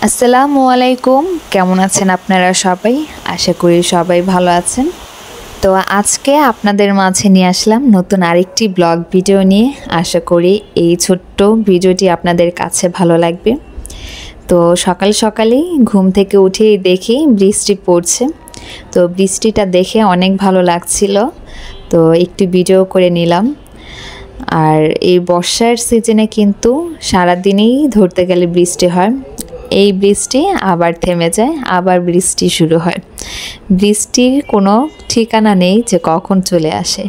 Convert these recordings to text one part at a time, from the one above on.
আসসালামু আলাইকুম। কেমন আছেন আপনারা সবাই? আশা করি সবাই ভালো আছেন। তো আজকে আপনাদের মাঝে নিয়ে আসলাম নতুন আরেকটি ব্লগ ভিডিও নিয়ে। আশা করি এই ছোট্ট ভিডিওটি আপনাদের কাছে ভালো লাগবে। তো সকাল সকালেই ঘুম থেকে উঠেই দেখি বৃষ্টি পড়ছে। তো বৃষ্টিটা দেখে অনেক ভালো লাগছিল, তো একটু ভিডিও করে নিলাম। আর এই বর্ষার সিজনে কিন্তু সারাদিনই ধরতে গেলে বৃষ্টি হয়। এই বৃষ্টি আবার থেমে যায়, আবার বৃষ্টি শুরু হয়। বৃষ্টির কোনো ঠিকানা নেই যে কখন চলে আসে।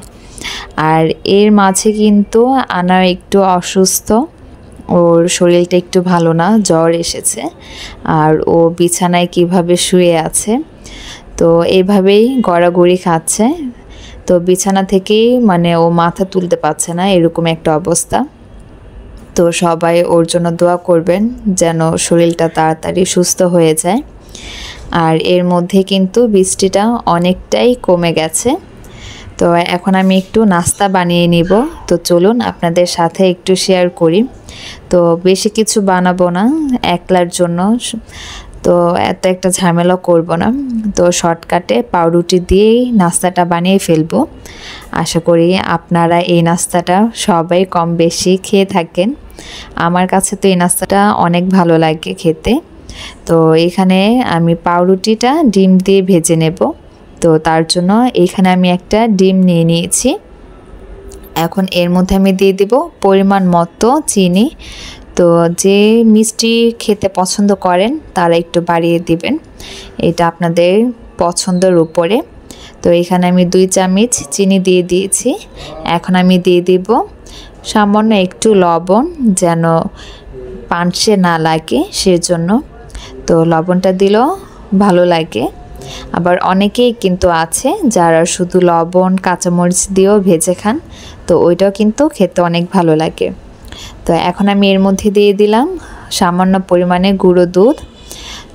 আর এর মাঝে কিন্তু আনা একটু অসুস্থ, ওর শরীরটা একটু ভালো না, জ্বর এসেছে। আর ও বিছানায় কিভাবে শুয়ে আছে, তো এইভাবেই গড়াগড়ি খাচ্ছে। তো বিছানা থেকেই ও মাথা তুলতে পারছে না, এরকম একটা অবস্থা। তো সবাই ওর জন্য দোয়া করবেন যেন শরীরটা তাড়াতাড়ি সুস্থ হয়ে যায়। আর এর মধ্যে কিন্তু বৃষ্টিটা অনেকটাই কমে গেছে। তো এখন আমি একটু নাস্তা বানিয়ে নিব। তো চলুন আপনাদের সাথে একটু শেয়ার করি। তো বেশি কিছু বানাবো না একলার জন্য, তো এত একটা ঝামেলা করব না। তো শর্টকাটে পাউরুটি দিয়েই নাস্তাটা বানিয়ে ফেলবো। আশা করি আপনারা এই নাস্তাটা সবাই কম বেশি খেয়ে থাকেন। আমার কাছে তো এই নাস্তাটা অনেক ভালো লাগে খেতে। তো এখানে আমি পাউরুটিটা ডিম দিয়ে ভেজে নেব। তো তার জন্য এখানে আমি একটা ডিম নিয়ে নিয়েছি। এখন এর মধ্যে আমি দিয়ে দেব পরিমাণ মতো চিনি। তো যে মিষ্টি খেতে পছন্দ করেন তারা একটু বাড়িয়ে দিবেন, এটা আপনাদের পছন্দের উপরে। তো এখানে আমি 2 চামচ চিনি দিয়ে দিয়েছি। এখন আমি দিয়ে দিব সামান্য একটু লবণ, যেন পানসে না লাগে সেজন্য। তো লবণটা দিলেও ভালো লাগে। আবার অনেকেই কিন্তু আছে যারা শুধু লবণ কাঁচামরিচ দিয়েও ভেজে খান, তো ওইটাও কিন্তু খেতে অনেক ভালো লাগে। তো এখন আমি এর মধ্যে দিয়ে দিলাম সামান্য পরিমাণে গুঁড়ো দুধ।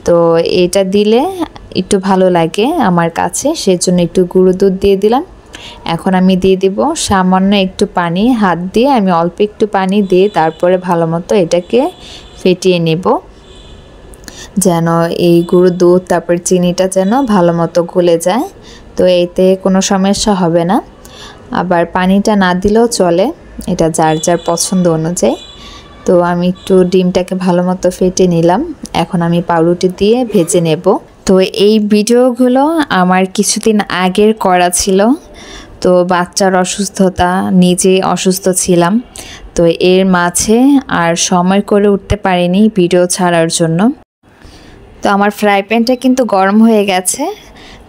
তো এটা দিলে একটু ভালো লাগে আমার কাছে, সেজন্য একটু গুঁড়ো দুধ দিয়ে দিলাম। এখন আমি দিয়ে দিব সামান্য একটু পানি, হাত দিয়ে আমি অল্প একটু পানি দিয়ে তারপরে ভালো মতো এটাকে ফেটিয়ে নেব, যেন এই গুঁড়ো দুধ তারপর চিনিটা যেন ভালো মতো গলে যায়। তো এতে কোনো সমস্যা হবে না। আবার পানিটা না দিলেও চলে, এটা যার যার পছন্দ অনুযায়ী। তো আমি একটু ডিমটাকে ভালো মতো ফেটে নিলাম। এখন আমি পাউরুটি দিয়ে ভেজে নেব। তো এই ভিডিওগুলো আমার কিছুদিন আগের করা ছিল। তো বাচ্চার অসুস্থতা, নিজে অসুস্থ ছিলাম, তো এর মাঝে আর সময় করে উঠতে পারিনি ভিডিও ছাড়ার জন্য। তো আমার ফ্রাই প্যানটা কিন্তু গরম হয়ে গেছে।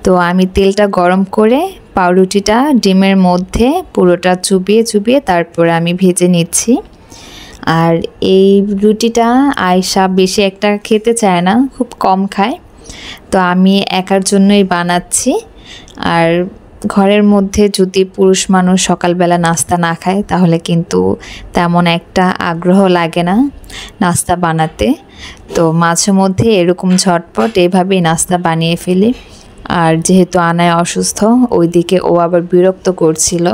তো আমি তেলটা গরম করে পাউরুটিটা ডিমের মধ্যে পুরোটা চুবিয়ে চুবিয়ে তারপরে আমি ভেজে নিচ্ছি। আর এই রুটিটা আয়েশা বেশি একটা খেতে চায় না, খুব কম খায়। তো আমি একার জন্যই বানাচ্ছি। আর ঘরের মধ্যে যদি পুরুষ মানুষ সকালবেলা নাস্তা না খায় তাহলে কিন্তু তেমন একটা আগ্রহ লাগে না নাস্তা বানাতে। তো মাঝে মধ্যে এরকম ঝটপট এভাবেই নাস্তা বানিয়ে ফেলি। আর যেহেতু আনায় অসুস্থ, ওইদিকে ও আবার বিরক্ত করছিল,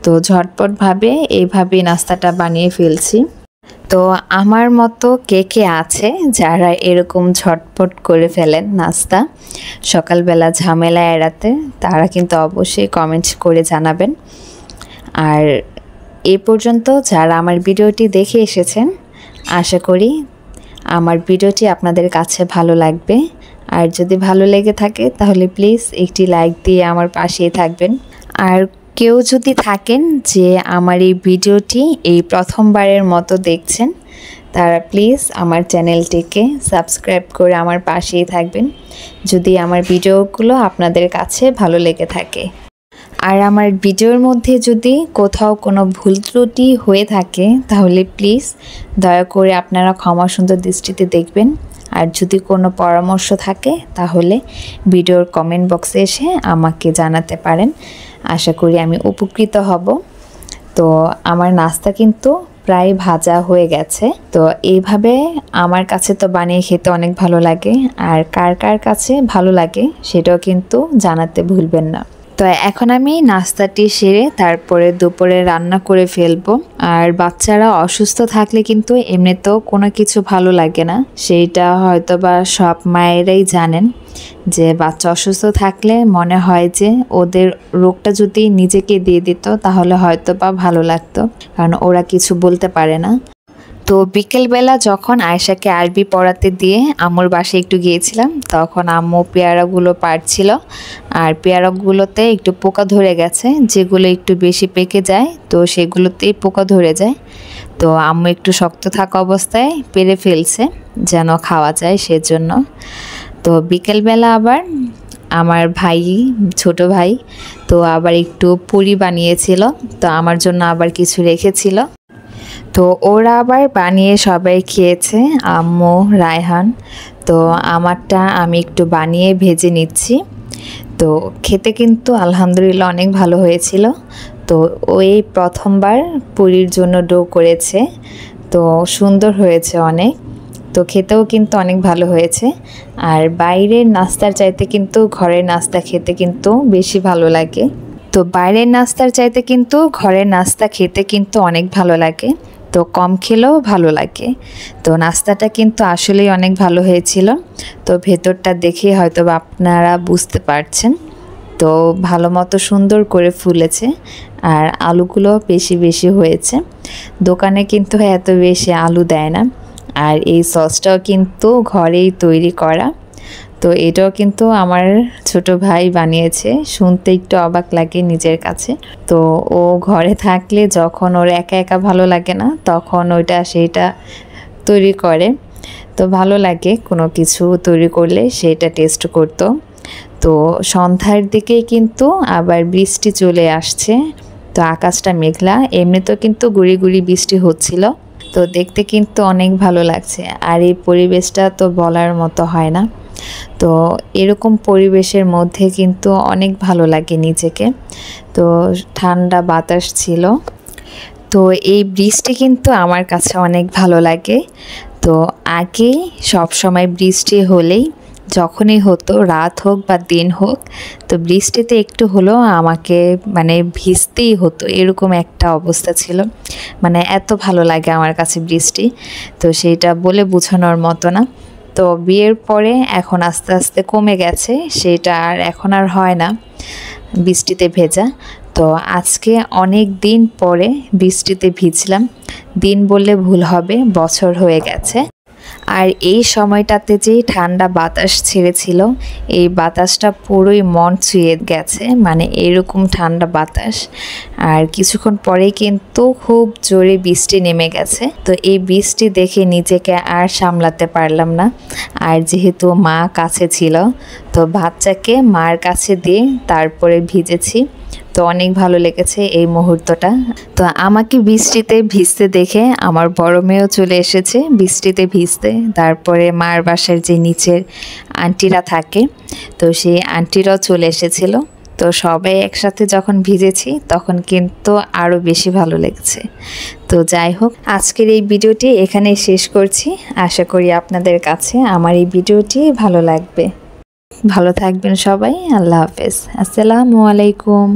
তো ঝটপটভাবে এইভাবেই নাস্তাটা বানিয়ে ফেলছি। তো আমার মতো কে কে আছে যারা এরকম ঝটপট করে ফেলেন নাস্তা সকালবেলা ঝামেলা এড়াতে, তারা কিন্তু অবশ্যই কমেন্ট করে জানাবেন। আর এ পর্যন্ত যারা আমার ভিডিওটি দেখে এসেছেন, আশা করি আমার ভিডিওটি আপনাদের কাছে ভালো লাগবে। আর যদি ভালো লেগে থাকে তাহলে প্লিজ একটি লাইক দিয়ে আমার পাশেই থাকবেন। আর কেউ যদি থাকেন যে আমার এই ভিডিওটি এই প্রথমবারের মতো দেখছেন, তারা প্লিজ আমার চ্যানেলটিকে সাবস্ক্রাইব করে আমার পাশেই থাকবেন, যদি আমার ভিডিওগুলো আপনাদের কাছে ভালো লেগে থাকে। আর আমার ভিডিওর মধ্যে যদি কোথাও কোনো ভুল ত্রুটি হয়ে থাকে তাহলে প্লিজ দয়া করে আপনারা ক্ষমা সুন্দর দৃষ্টিতে দেখবেন। আর যদি কোনো পরামর্শ থাকে তাহলে ভিডিওর কমেন্ট বক্সে এসে আমাকে জানাতে পারেন, আশা করি আমি উপকৃত হব। তো আমার নাস্তা কিন্তু প্রায় ভাজা হয়ে গেছে। তো এইভাবে আমার কাছে তো বানিয়ে খেতে অনেক ভালো লাগে। আর কার কার কাছে ভালো লাগে সেটাও কিন্তু জানাতে ভুলবেন না। তো এখন আমি নাস্তাটি সেরে তারপরে দুপুরে রান্না করে ফেলবো। আর বাচ্চারা অসুস্থ থাকলে কিন্তু এমনিতেও কোনো কিছু ভালো লাগে না, সেইটা হয়তো বা সব মায়েরাই জানেন যে বাচ্চা অসুস্থ থাকলে মনে হয় যে ওদের রোগটা যদি নিজেকে দিয়ে দিত তাহলে হয়তো বা ভালো লাগতো, কারণ ওরা কিছু বলতে পারে না। তো বিকেলবেলা যখন আয়েশাকে আরবি পড়াতে দিয়ে আম্মুর বাসায় একটু গিয়েছিলাম, তখন আম্মু পেয়ারাগুলো পাড়ছিল। আর পেয়ারাগুলোতে একটু পোকা ধরে গেছে, যেগুলো একটু বেশি পেকে যায় তো সেগুলোতেই পোকা ধরে যায়। তো আম্মু একটু শক্ত থাকা অবস্থায় পেরে ফেলছে যেন খাওয়া যায় সেজন্য। তো বিকেলবেলা আবার আমার ভাই, ছোট ভাই, তো আবার একটু পুরি বানিয়েছিল, তো আমার জন্য আবার কিছু রেখেছিল। তো ওরা আবার বানিয়ে সবাই খেয়েছে, আম্মু, রায়হান। তো আমারটা আমি একটু বানিয়ে ভেজে নিচ্ছি। তো খেতে কিন্তু আলহামদুলিল্লাহ অনেক ভালো হয়েছিল। তো ওই প্রথমবার পুরীর জন্য ডো করেছে, তো সুন্দর হয়েছে অনেক। তো খেতেও কিন্তু অনেক ভালো হয়েছে। আর বাইরের নাস্তার চাইতে কিন্তু ঘরের নাস্তা খেতে কিন্তু বেশি ভালো লাগে। তো বাইরের নাস্তার চাইতে কিন্তু ঘরের নাস্তা খেতে কিন্তু অনেক ভালো লাগে, তো কম খেলেও ভালো লাগে। তো নাস্তাটা কিন্তু আসলেই অনেক ভালো হয়েছিল। তো ভেতরটা দেখে হয়তো আপনারা বুঝতে পারছেন। তো ভালো মতো সুন্দর করে ফুলেছে, আর আলুগুলো বেশি বেশি হয়েছে। দোকানে কিন্তু এত বেশি আলু দেয় না। আর এই সসটাও কিন্তু ঘরেই তৈরি করা। তো এটাও কিন্তু আমার ছোট ভাই বানিয়েছে, শুনতে একটু অবাক লাগে নিজের কাছে। তো ও ঘরে থাকলে যখন ওর একা একা ভালো লাগে না তখন সেইটা তৈরি করে। তো ভালো লাগে কোনো কিছু তৈরি করলে সেটা টেস্ট করতো। তো সন্ধ্যার দিকেই কিন্তু আবার বৃষ্টি চলে আসছে। তো আকাশটা মেঘলা, এমনিতেও কিন্তু গুড়ি গুড়ি বৃষ্টি হচ্ছিল। তো দেখতে কিন্তু অনেক ভালো লাগছে। আর এই পরিবেশটা তো বলার মতো হয় না। তো এরকম পরিবেশের মধ্যে কিন্তু অনেক ভালো লাগে নিজেকে। তো ঠান্ডা বাতাস ছিল। তো এই বৃষ্টি কিন্তু আমার কাছে অনেক ভালো লাগে। তো আগে সব সময় বৃষ্টি হলেই, যখনই হতো রাত হোক বা দিন হোক, তো বৃষ্টিতে একটু হলেও আমাকে মানে ভিজতেই হতো, এরকম একটা অবস্থা ছিল। মানে এত ভালো লাগে আমার কাছে বৃষ্টি, তো সেইটা বলে বোঝানোর মতো না। তো বিয়ের পরে এখন আস্তে আস্তে কমে গেছে, সেটা আর এখন আর হয় না বৃষ্টিতে ভেজা। তো আজকে অনেক দিন পরে বৃষ্টিতে ভিজলাম, দিন বললে ভুল হবে, বছর হয়ে গেছে। আর এই সময়টাতে যে ঠান্ডা বাতাস ছেড়েছিল, এই বাতাসটা পুরোই মন ছুঁয়ে গেছে, মানে এরকম ঠান্ডা বাতাস। আর কিছুক্ষণ পরেই কিন্তু খুব জোরে বৃষ্টি নেমে গেছে। তো এই বৃষ্টি দেখে নিজেকে আর সামলাতে পারলাম না। আর যেহেতু মা কাছে ছিল, তো বাচ্চাকে মার কাছে দিয়ে তারপরে ভিজেছি। তো অনেক ভালো লেগেছে এই মুহূর্তটা। তো আমাকে বৃষ্টিতে ভিজতে দেখে আমার বড় মেয়েও চলে এসেছে বৃষ্টিতে ভিজতে। তারপরে মার বাসার যে নিচের আন্টিরা থাকে, তো সেই আন্টিরাও চলে এসেছিল। তো সবাই একসাথে যখন ভিজেছি তখন কিন্তু আরও বেশি ভালো লেগেছে। তো যাই হোক, আজকের এই ভিডিওটি এখানেই শেষ করছি। আশা করি আপনাদের কাছে আমার এই ভিডিওটি ভালো লাগবে। ভালো থাকবেন সবাই। আল্লাহ হাফেজ। আসসালামু আলাইকুম।